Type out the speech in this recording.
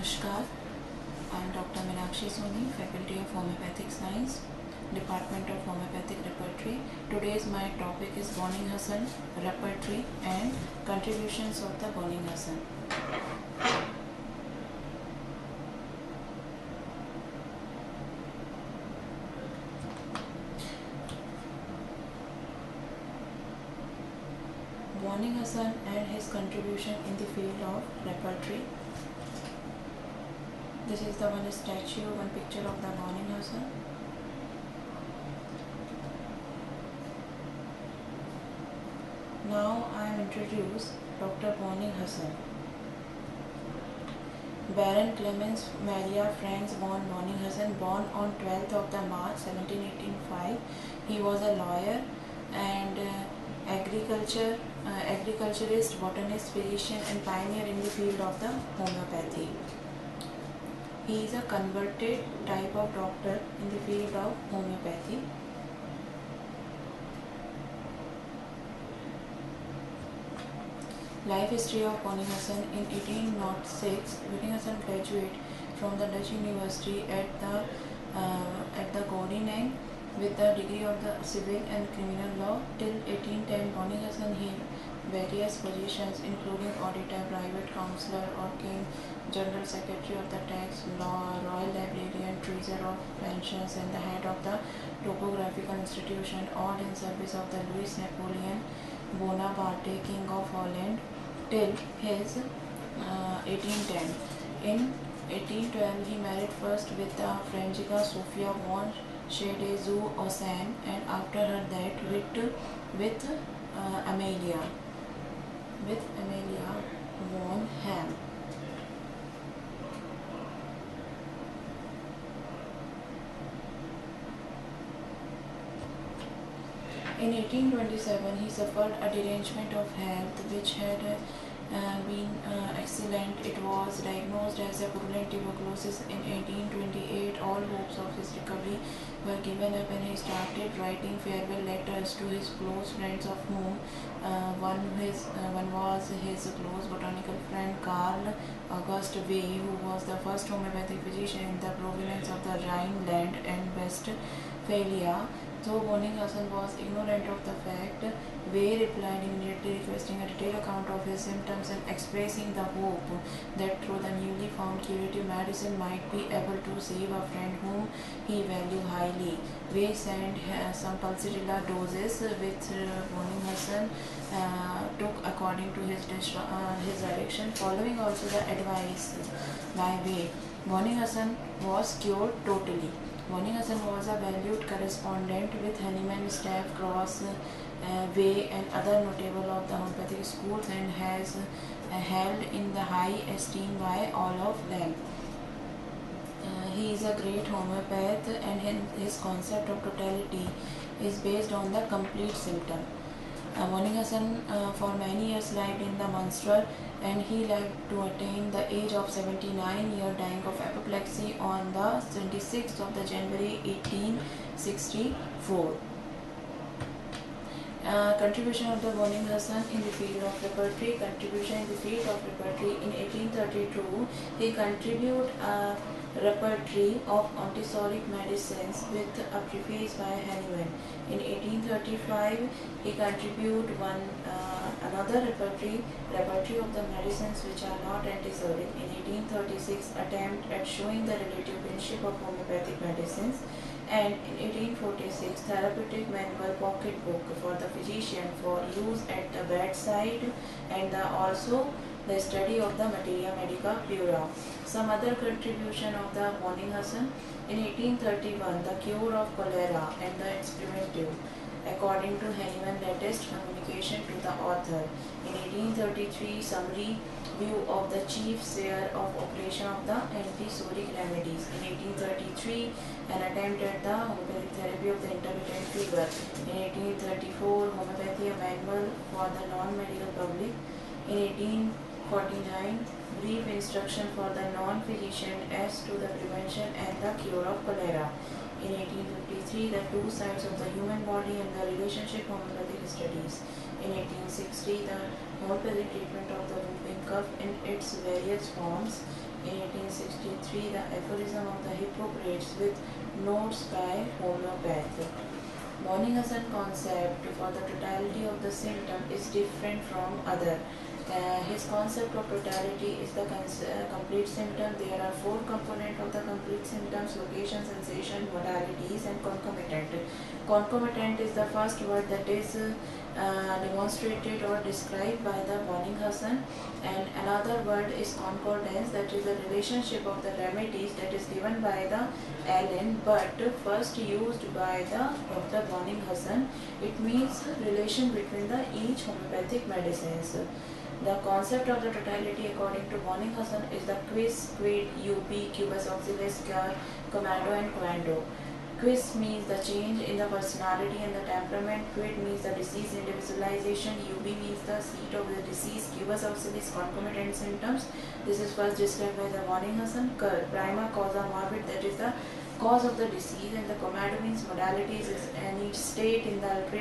Namaskar, I am Dr. Meenakshi Soni, Faculty of Homeopathic Science, Department of Homeopathic Repertory. Today's my topic is Boning Hassan, Repertory and Contributions of the Boning Hassan. Boning Hassan and his contribution in the field of repertory. This is the one statue, one picture of the Boning Hassan. Now I am introduced Dr. Boning Hassan. Baron Clemens Maria Franz von Boning Hassan, born on 12th of the March 1785. He was a lawyer and agriculturist, botanist, physician and pioneer in the field of the homeopathy. He is a converted type of doctor in the field of homeopathy. Life history of Boning Hassan. In 1806, Boning Hassan graduated from the Dutch University at the Groningen with the degree of the civil and criminal law. Till 1810, Boning Hassan held various positions including auditor, private councillor, or king, general secretary of the tax law, royal librarian, treasurer of pensions, and the head of the topographical institution, all in service of the Louis Napoleon Bonaparte, king of Holland, till his 1810. In 1812, he married first with the Franziska Sophia von Schedezou-Ossan, and after her death with Amelia von Ham. In 1827, he suffered a derangement of health which had been excellent. It was diagnosed as a purulent tuberculosis. In 1828, all hopes of his recovery were given up and he started writing farewell letters to his close friends, of whom one was his close botanical friend Carl August Wey, who was the first homeopathic physician in the province of the Rhineland and Westphalia. Though Boning Hassan was ignorant of the fact, Wey replied immediately, requesting a detailed account of his symptoms and expressing the hope that through the newly found curative medicine might be able to save a friend whom he valued highly. Wey sent some pulsatilla doses, which Boning Hassan took according to his direction. Following also the advice by Wey, Boning Hassan was cured totally. Boning Hassan was a valued correspondent with Hahnemann, Staff, Cross, Wey and other notable of the homeopathic schools, and has held in the high esteem by all of them. He is a great homeopath, and his concept of totality is based on the complete symptom. Boning Hassan for many years lived in the Munster, and he lived to attain the age of 79 years, dying of apoplexy on the 26th of the January 1864. Contribution of the Boning Hassan in the field of repertory. Contribution in the field of repertory. In 1832, he contributed a repertory of antisoric medicines with a preface by Hahnemann. In 1835, he contributed another repertory of the medicines which are not antisoric. In 1836, attempt at showing the relative kinship of homeopathic medicines. And in 1846, therapeutic manual pocket book for the physician for use at the bedside, and also the study of the materia medica pura. Some other contribution of the Boning Hassan. In 1831, the cure of cholera and the experiment tube, according to Hahnemann latest communication to the author. In 1833, summary view of the chief share of operation of the antisoric remedies. In 1833, an attempt at the homeopathic therapy of the intermittent fever. In 1834, homeopathy, a manual for the non-medical public. In 1849, brief instruction for the non-physician as to the prevention and the cure of cholera. In 1853, the two sides of the human body and the relationship homeopathic studies. In 1860, the homeopathic treatment of the whooping cough in its various forms. In 3. The aphorism of the Hippocrates with notes by homeopath. Morning Hassan concept for the totality of the symptom is different from other. His concept of totality is the complete symptom. There are 4 components of the complete symptoms: location, sensation, modalities, and concomitant. Concomitant is the first word that is demonstrated or described by the Morning Hassan, and another word is concordance, that is the relationship of the remedies that is given by the Allen but first used by the Dr. Morning Hassan. It means relation between the each homeopathic medicines. The concept of the totality according to Morning Hassan is the quiz, quid, up, cubus, auxilius, cure, commando, and quando. Quiz means the change in the personality and the temperament. Quid means the disease individualization. UB means the seat of the disease. Cubus auxiliis concomitant symptoms. This is first described by the Morning Hassan. Prima causa morbid, that is the cause of the disease, and the commando means modalities is any state in the